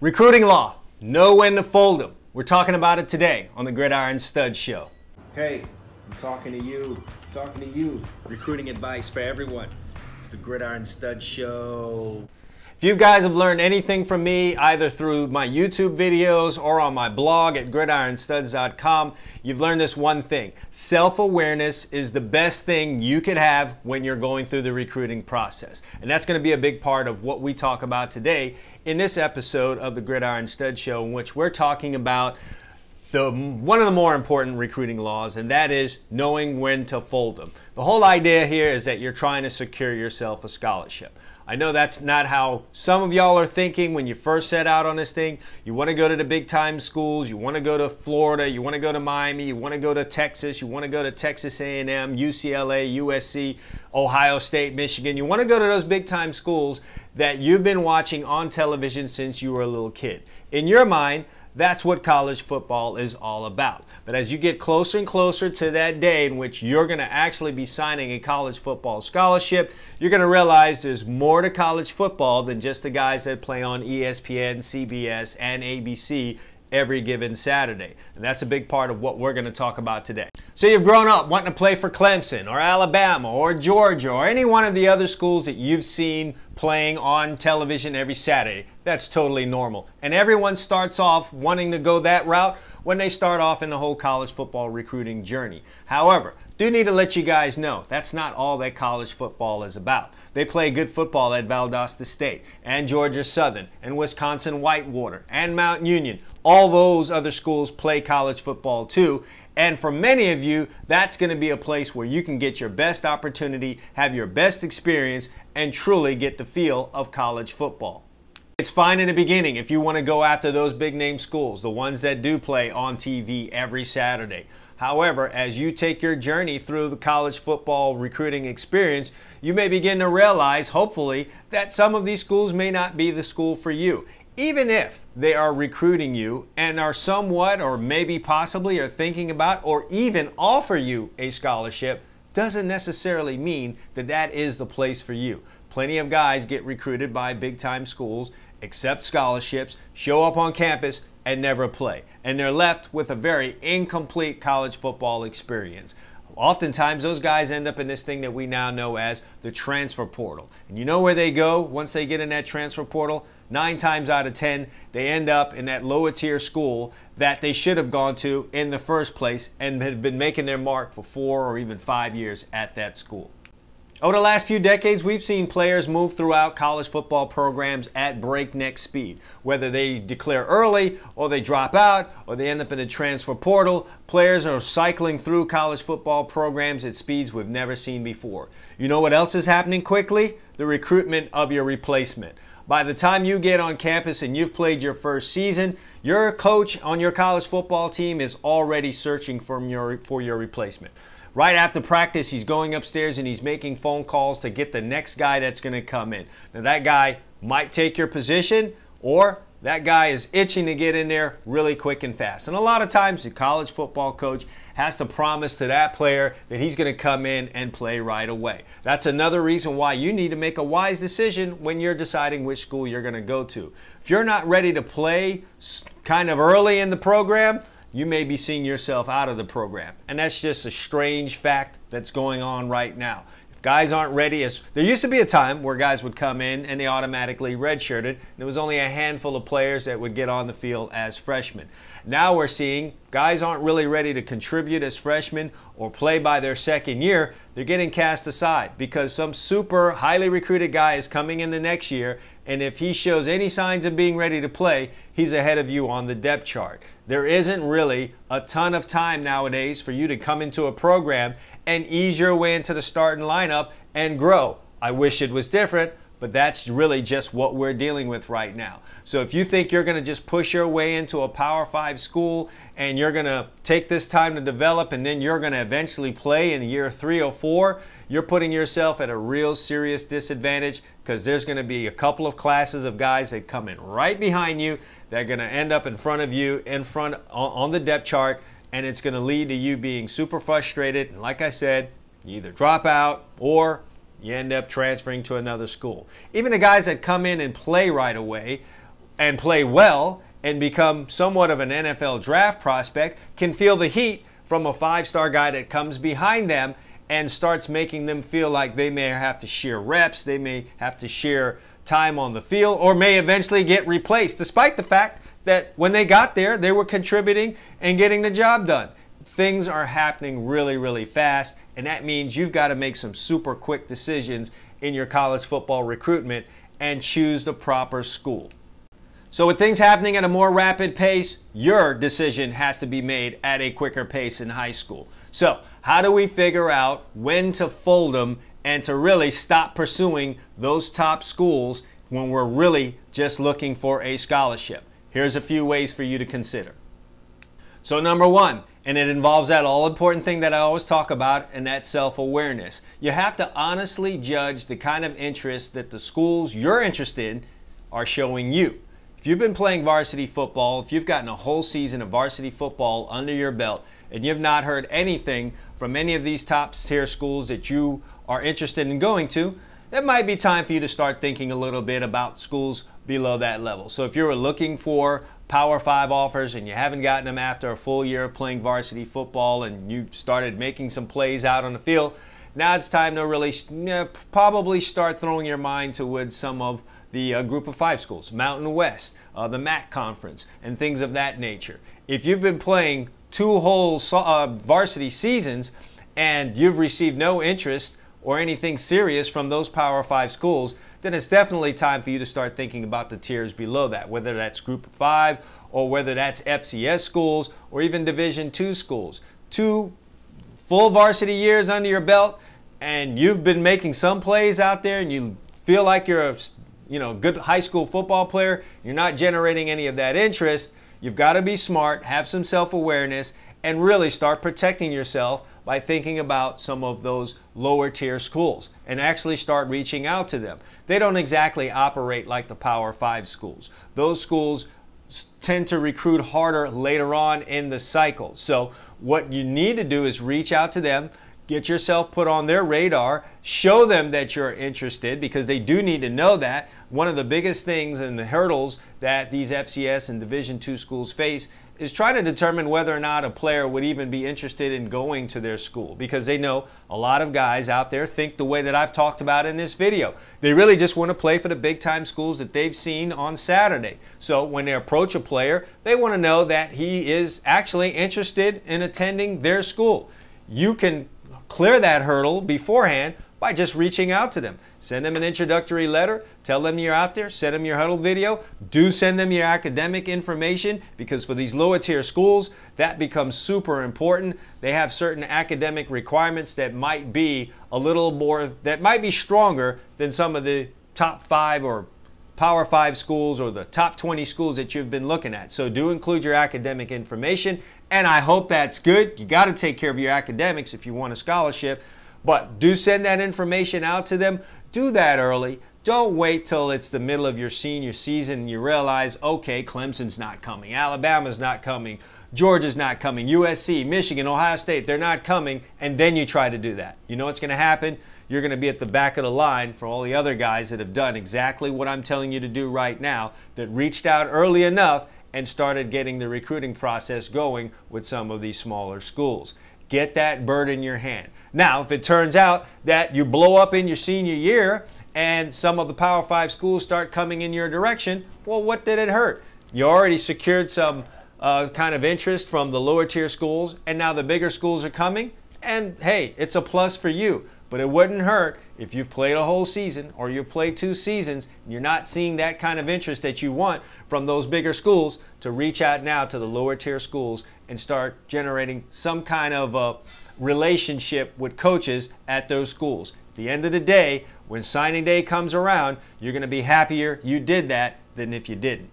Recruiting law, know when to fold them. We're talking about it today on the Gridiron Studs Show. Hey, I'm talking to you. Recruiting advice for everyone. It's the Gridiron Studs Show. If you guys have learned anything from me, either through my YouTube videos or on my blog at GridironStuds.com, you've learned this one thing. Self-awareness is the best thing you could have when you're going through the recruiting process. And that's going to be a big part of what we talk about today in this episode of the Gridiron Studs Show, in which we're talking about one of the more important recruiting laws, and that is knowing when to fold them. The whole idea here is that you're trying to secure yourself a scholarship. I know that's not how some of y'all are thinking when you first set out on this thing. You want to go to the big time schools, you want to go to Florida, you want to go to Miami, you want to go to Texas, you want to go to Texas A&M, UCLA, USC, Ohio State, Michigan. You want to go to those big time schools that you've been watching on television since you were a little kid. In your mind, that's what college football is all about. But as you get closer and closer to that day in which you're going to actually be signing a college football scholarship, you're going to realize there's more to college football than just the guys that play on ESPN, CBS, and ABC every given Saturday. And that's a big part of what we're going to talk about today. So you've grown up wanting to play for Clemson or Alabama or Georgia or any one of the other schools that you've seen playing on television every Saturday. That's totally normal. And everyone starts off wanting to go that route when they start off in the whole college football recruiting journey. However, do need to let you guys know that's not all that college football is about. They play good football at Valdosta State and Georgia Southern and Wisconsin Whitewater and Mount Union. All those other schools play college football too. And for many of you, that's going to be a place where you can get your best opportunity, have your best experience, and truly get the feel of college football. It's fine in the beginning if you want to go after those big name schools, the ones that do play on TV every Saturday. However, as you take your journey through the college football recruiting experience, you may begin to realize, hopefully, that some of these schools may not be the school for you. Even if they are recruiting you and are somewhat or maybe possibly are thinking about or even offer you a scholarship, doesn't necessarily mean that that is the place for you. Plenty of guys get recruited by big time schools, accept scholarships, show up on campus, and never play. And they're left with a very incomplete college football experience. Oftentimes, those guys end up in this thing that we now know as the transfer portal. And you know where they go once they get in that transfer portal? 9 times out of 10, they end up in that lower tier school that they should have gone to in the first place and had been making their mark for 4 or even 5 years at that school. Over the last few decades, we've seen players move throughout college football programs at breakneck speed. Whether they declare early, or they drop out, or they end up in a transfer portal, players are cycling through college football programs at speeds we've never seen before. You know what else is happening quickly? The recruitment of your replacement. By the time you get on campus and you've played your first season, your coach on your college football team is already searching for your replacement. Right after practice, he's going upstairs and he's making phone calls to get the next guy that's going to come in. Now, that guy might take your position, or that guy is itching to get in there really quick and fast. And a lot of times, the college football coach has to promise to that player that he's going to come in and play right away. That's another reason why you need to make a wise decision when you're deciding which school you're going to go to. If you're not ready to play kind of early in the program, you may be seeing yourself out of the program. And that's just a strange fact that's going on right now. If guys aren't ready, there used to be a time where guys would come in and they automatically redshirted, and there was only a handful of players that would get on the field as freshmen. Now we're seeing guys aren't really ready to contribute as freshmen or play by their second year. They're getting cast aside because some super highly recruited guy is coming in the next year, and if he shows any signs of being ready to play, he's ahead of you on the depth chart. There isn't really a ton of time nowadays for you to come into a program and ease your way into the starting lineup and grow. I wish it was different, but that's really just what we're dealing with right now. So if you think you're going to just push your way into a Power 5 school and you're going to take this time to develop and then you're going to eventually play in year 3 or 4, you're putting yourself at a real serious disadvantage, because there's going to be a couple of classes of guys that come in right behind you that are going to end up in front of you on the depth chart, and it's going to lead to you being super frustrated. And like I said, you either drop out or you end up transferring to another school. Even the guys that come in and play right away, and play well and become somewhat of an NFL draft prospect can feel the heat from a five-star guy that comes behind them and starts making them feel like they may have to share reps, they may have to share time on the field, or may eventually get replaced, despite the fact that when they got there, they were contributing and getting the job done. Things are happening really, really fast, and that means you've got to make some super quick decisions in your college football recruitment and choose the proper school. So with things happening at a more rapid pace, your decision has to be made at a quicker pace in high school. So how do we figure out when to fold them and to really stop pursuing those top schools when we're really just looking for a scholarship? Here's a few ways for you to consider. So number one, and it involves that all-important thing that I always talk about, and that's self-awareness. You have to honestly judge the kind of interest that the schools you're interested in are showing you. If you've been playing varsity football, if you've gotten a whole season of varsity football under your belt, and you've not heard anything from any of these top tier schools that you are interested in going to, it might be time for you to start thinking a little bit about schools below that level. So if you're looking for Power 5 offers and you haven't gotten them after a full year of playing varsity football and you started making some plays out on the field, now it's time to really probably start throwing your mind towards some of the group of 5 schools, Mountain West, the MAC Conference, and things of that nature. If you've been playing 2 whole varsity seasons and you've received no interest or anything serious from those Power 5 schools, then it's definitely time for you to start thinking about the tiers below that, whether that's Group of 5 or whether that's FCS schools or even Division II schools. 2 full varsity years under your belt and you've been making some plays out there and you feel like you're a good high school football player, you're not generating any of that interest. You've got to be smart, have some self-awareness, and really start protecting yourself by thinking about some of those lower tier schools and actually start reaching out to them. They don't exactly operate like the Power 5 schools. Those schools tend to recruit harder later on in the cycle. So what you need to do is reach out to them, get yourself put on their radar, show them that you're interested, because they do need to know that. One of the biggest things and the hurdles that these FCS and Division II schools face is trying to determine whether or not a player would even be interested in going to their school, because they know a lot of guys out there think the way that I've talked about in this video. They really just want to play for the big time schools that they've seen on Saturday. So when they approach a player, they want to know that he is actually interested in attending their school. You can clear that hurdle beforehand by just reaching out to them. Send them an introductory letter, tell them you're out there, send them your huddle video, do send them your academic information, because for these lower tier schools, that becomes super important. They have certain academic requirements that might be a little more, that might be stronger than some of the top 5 or Power 5 schools or the top 20 schools that you've been looking at. So do include your academic information, and I hope that's good. You got to take care of your academics if you want a scholarship, but do send that information out to them. Do that early. Don't wait till it's the middle of your senior season and you realize, okay, Clemson's not coming, Alabama's not coming, Georgia's not coming, USC, Michigan, Ohio State, they're not coming, and then you try to do that. You know what's going to happen? You're going to be at the back of the line for all the other guys that have done exactly what I'm telling you to do right now, that reached out early enough and started getting the recruiting process going with some of these smaller schools. Get that bird in your hand. Now, if it turns out that you blow up in your senior year and some of the Power 5 schools start coming in your direction, well, what did it hurt? You already secured some kind of interest from the lower tier schools, and now the bigger schools are coming, and hey, it's a plus for you. But it wouldn't hurt if you've played a whole season or you've played 2 seasons and you're not seeing that kind of interest that you want from those bigger schools, to reach out now to the lower tier schools and start generating some kind of a relationship with coaches at those schools. At the end of the day, when signing day comes around, you're going to be happier you did that than if you didn't.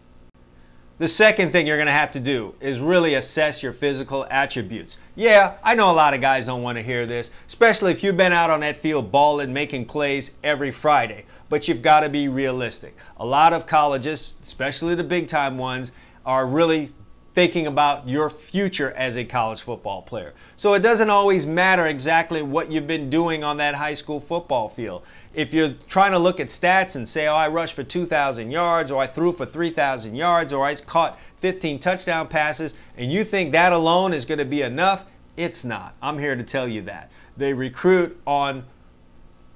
The second thing you're going to have to do is really assess your physical attributes. Yeah, I know a lot of guys don't want to hear this, especially if you've been out on that field balling, making plays every Friday. But you've got to be realistic. A lot of colleges, especially the big time ones, are really thinking about your future as a college football player. So it doesn't always matter exactly what you've been doing on that high school football field. If you're trying to look at stats and say, oh, I rushed for 2,000 yards, or I threw for 3,000 yards, or I caught 15 touchdown passes, and you think that alone is going to be enough, it's not. I'm here to tell you that. They recruit on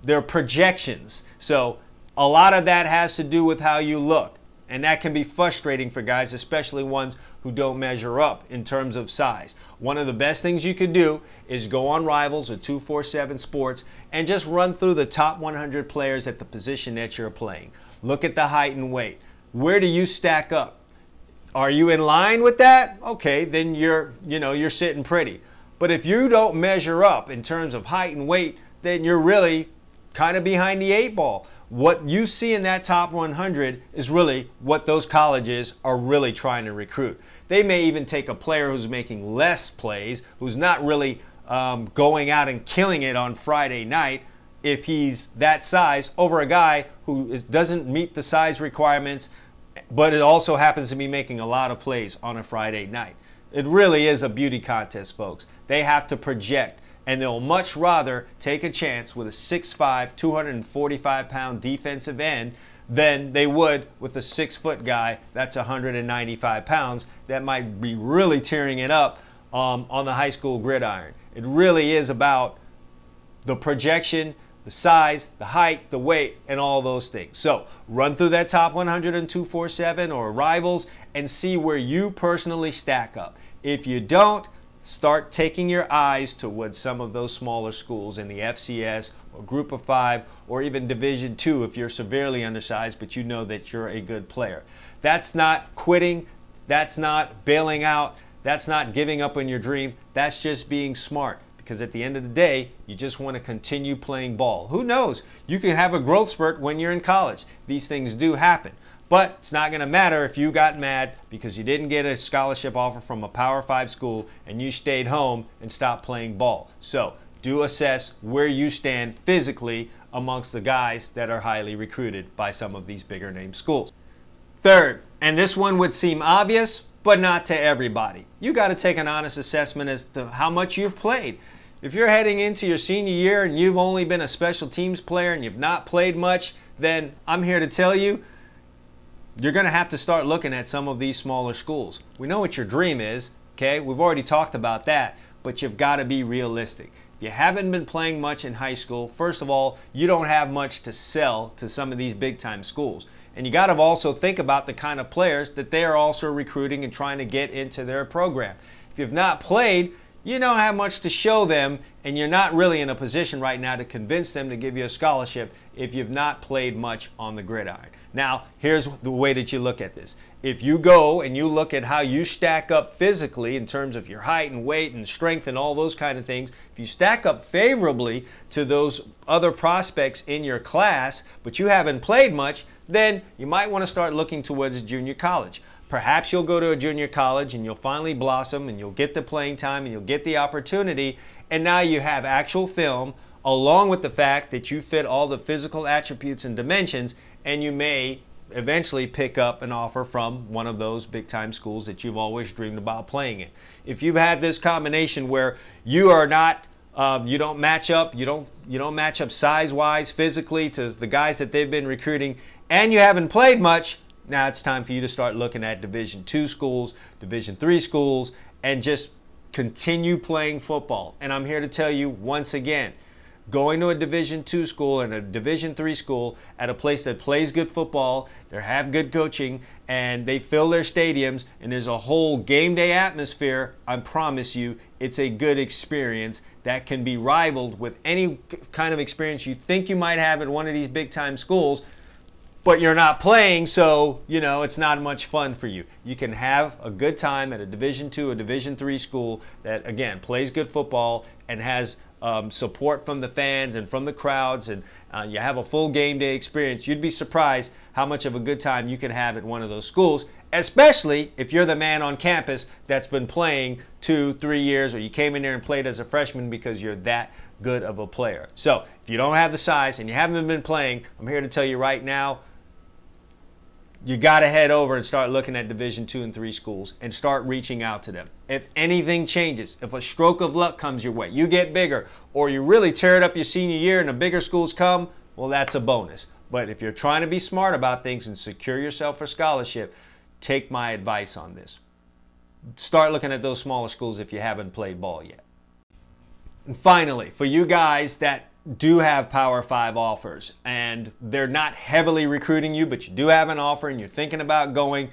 their projections. So a lot of that has to do with how you look. And that can be frustrating for guys, especially ones who don't measure up in terms of size. One of the best things you could do is go on Rivals or 247 Sports and just run through the top 100 players at the position that you're playing. Look at the height and weight. Where do you stack up? Are you in line with that? Okay, then you're sitting pretty. But if you don't measure up in terms of height and weight, then you're really kind of behind the 8 ball. What you see in that top 100 is really what those colleges are really trying to recruit. They may even take a player who's making less plays, who's not really going out and killing it on Friday night, if he's that size, over a guy who doesn't meet the size requirements, but it also happens to be making a lot of plays on a Friday night. It really is a beauty contest, folks. They have to project. And they'll much rather take a chance with a 6'5", 245-pound defensive end than they would with a 6-foot guy that's 195 pounds that might be really tearing it up on the high school gridiron. It really is about the projection, the size, the height, the weight, and all those things. So run through that top 100 in 247 or Rivals and see where you personally stack up. If you don't, start taking your eyes toward some of those smaller schools in the FCS or Group of 5 or even Division II if you're severely undersized but you know that you're a good player. That's not quitting, that's not bailing out, that's not giving up on your dream, that's just being smart, because at the end of the day, you just want to continue playing ball. Who knows? You can have a growth spurt when you're in college. These things do happen. But it's not going to matter if you got mad because you didn't get a scholarship offer from a Power 5 school and you stayed home and stopped playing ball. So do assess where you stand physically amongst the guys that are highly recruited by some of these bigger name schools. Third, and this one would seem obvious, but not to everybody. You got to take an honest assessment as to how much you've played. If you're heading into your senior year and you've only been a special teams player and you've not played much, then I'm here to tell you, you're going to have to start looking at some of these smaller schools. We know what your dream is, okay? We've already talked about that, but you've got to be realistic. If you haven't been playing much in high school, first of all, you don't have much to sell to some of these big-time schools. And you got to also think about the kind of players that they are also recruiting and trying to get into their program. If you've not played, you don't have much to show them, and you're not really in a position right now to convince them to give you a scholarship if you've not played much on the gridiron. Now, here's the way that you look at this. If you go and you look at how you stack up physically in terms of your height and weight and strength and all those kind of things, if you stack up favorably to those other prospects in your class, but you haven't played much, then you might want to start looking towards junior college. Perhaps you'll go to a junior college and you'll finally blossom and you'll get the playing time and you'll get the opportunity, and now you have actual film along with the fact that you fit all the physical attributes and dimensions, and you may eventually pick up an offer from one of those big time schools that you've always dreamed about playing in. If you've had this combination where you are not you don't match up size-wise physically to the guys that they've been recruiting, and you haven't played much, now it's time for you to start looking at Division II schools, Division III schools, and just continue playing football. And I'm here to tell you once again, going to a Division II school and a Division III school at a place that plays good football, they have good coaching, and they fill their stadiums, and there's a whole game day atmosphere, I promise you, it's a good experience that can be rivaled with any kind of experience you think you might have at one of these big time schools, but you're not playing, so, you know, it's not much fun for you. You can have a good time at a Division II or Division III school that, again, plays good football and has support from the fans and from the crowds, and you have a full game day experience. You'd be surprised how much of a good time you can have at one of those schools, especially if you're the man on campus that's been playing 2-3 years, or you came in there and played as a freshman because you're that good of a player. So if you don't have the size and you haven't been playing, I'm here to tell you right now, you got to head over and start looking at Division II and III schools and start reaching out to them. If anything changes, if a stroke of luck comes your way, you get bigger, or you really tear it up your senior year and the bigger schools come, well, that's a bonus. But if you're trying to be smart about things and secure yourself for scholarship, take my advice on this. Start looking at those smaller schools if you haven't played ball yet. And finally, for you guys that do have Power 5 offers and they're not heavily recruiting you, but you do have an offer and you're thinking about going,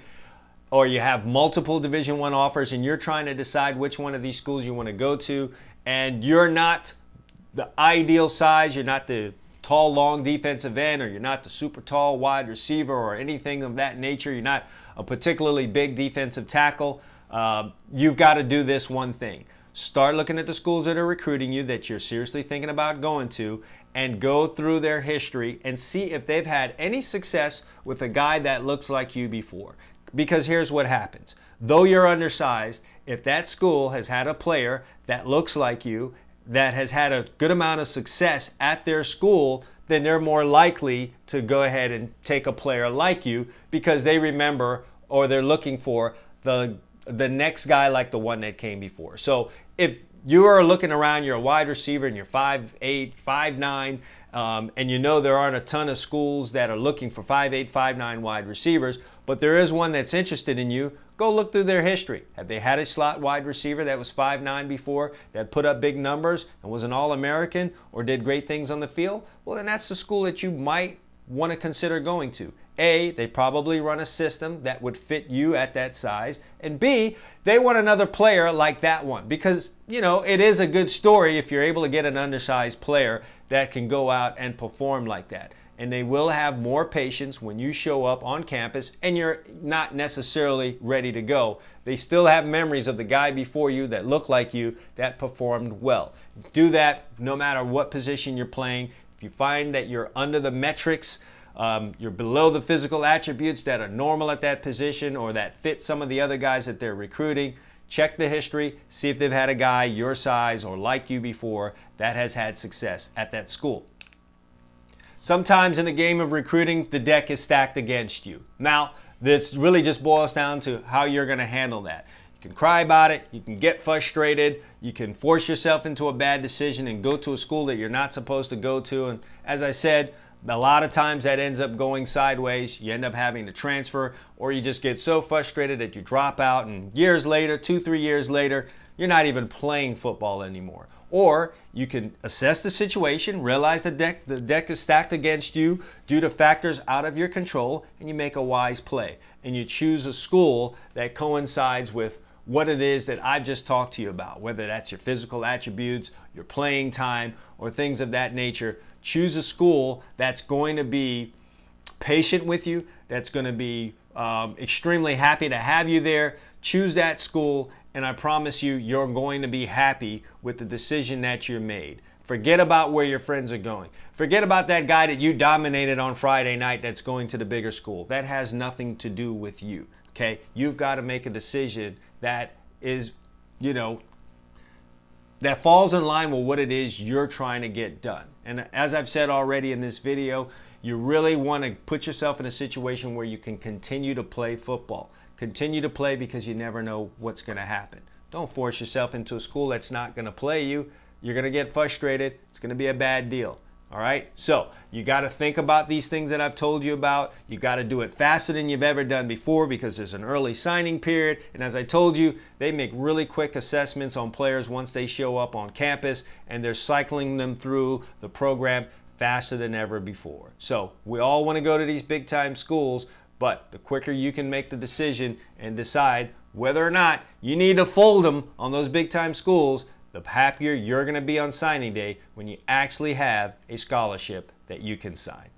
or you have multiple Division I offers and you're trying to decide which one of these schools you want to go to, and you're not the ideal size, you're not the tall, long defensive end, or you're not the super tall wide receiver or anything of that nature, you're not a particularly big defensive tackle, you've got to do this one thing. Start looking at the schools that are recruiting you that you're seriously thinking about going to, and go through their history and see if they've had any success with a guy that looks like you before. Because here's what happens. Though you're undersized, if that school has had a player that looks like you, that has had a good amount of success at their school, then they're more likely to go ahead and take a player like you because they remember, or they're looking for the next guy like the one that came before. So if you are looking around, you're a wide receiver and you're 5'8", 5'9", and you know there aren't a ton of schools that are looking for 5'8", 5'9" wide receivers, but there is one that's interested in you, go look through their history. Have they had a slot wide receiver that was 5'9" before, that put up big numbers and was an All-American or did great things on the field? Well, then that's the school that you might want to consider going to. A, they probably run a system that would fit you at that size. And B, they want another player like that one. Because, you know, it is a good story if you're able to get an undersized player that can go out and perform like that. And they will have more patience when you show up on campus and you're not necessarily ready to go. They still have memories of the guy before you that looked like you that performed well. Do that no matter what position you're playing. If you find that you're under the metrics, you're below the physical attributes that are normal at that position or that fit some of the other guys that they're recruiting, check the history, see if they've had a guy your size or like you before that has had success at that school. Sometimes in the game of recruiting, the deck is stacked against you. Now, this really just boils down to how you're going to handle that. You can cry about it, you can get frustrated, you can force yourself into a bad decision and go to a school that you're not supposed to go to. And as I said, a lot of times that ends up going sideways. You end up having to transfer, or you just get so frustrated that you drop out, and years later, 2-3 years later, you're not even playing football anymore. Or you can assess the situation, realize the deck is stacked against you due to factors out of your control, and you make a wise play. And you choose a school that coincides with what it is that I've just talked to you about, whether that's your physical attributes, your playing time, or things of that nature. Choose a school that's going to be patient with you, that's going to be extremely happy to have you there. Choose that school, and I promise you, you're going to be happy with the decision that you made. Forget about where your friends are going. Forget about that guy that you dominated on Friday night that's going to the bigger school. That has nothing to do with you, okay? You've got to make a decision that is, you know, that falls in line with what it is you're trying to get done. And as I've said already in this video, you really want to put yourself in a situation where you can continue to play football. Continue to play because you never know what's going to happen. Don't force yourself into a school that's not going to play you. You're going to get frustrated. It's going to be a bad deal. All right, so you got to think about these things that I've told you about. You got to do it faster than you've ever done before because there's an early signing period. And as I told you, they make really quick assessments on players once they show up on campus, and they're cycling them through the program faster than ever before. So we all want to go to these big time schools, but the quicker you can make the decision and decide whether or not you need to fold them on those big time schools, the happier you're going to be on signing day when you actually have a scholarship that you can sign.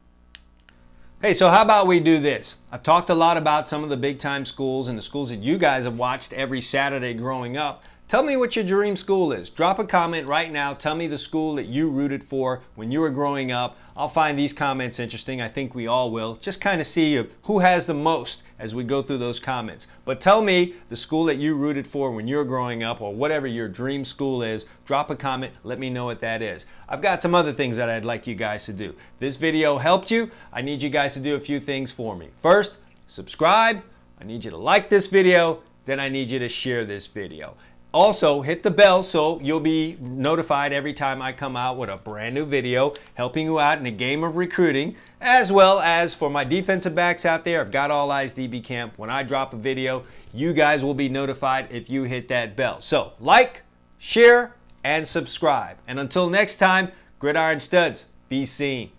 Hey, so how about we do this? I've talked a lot about some of the big time schools and the schools that you guys have watched every Saturday growing up. Tell me what your dream school is. Drop a comment right now. Tell me the school that you rooted for when you were growing up. I'll find these comments interesting. I think we all will. Just kind of see who has the most as we go through those comments. But tell me the school that you rooted for when you were growing up, or whatever your dream school is. Drop a comment. Let me know what that is. I've got some other things that I'd like you guys to do. This video helped you. I need you guys to do a few things for me. First, subscribe, I need you to like this video, then I need you to share this video. Also, hit the bell so you'll be notified every time I come out with a brand new video helping you out in the game of recruiting, as well as for my defensive backs out there. I've got All Eyes DB Camp. When I drop a video, you guys will be notified if you hit that bell. So, like, share, and subscribe. And until next time, Gridiron Studs, be seen.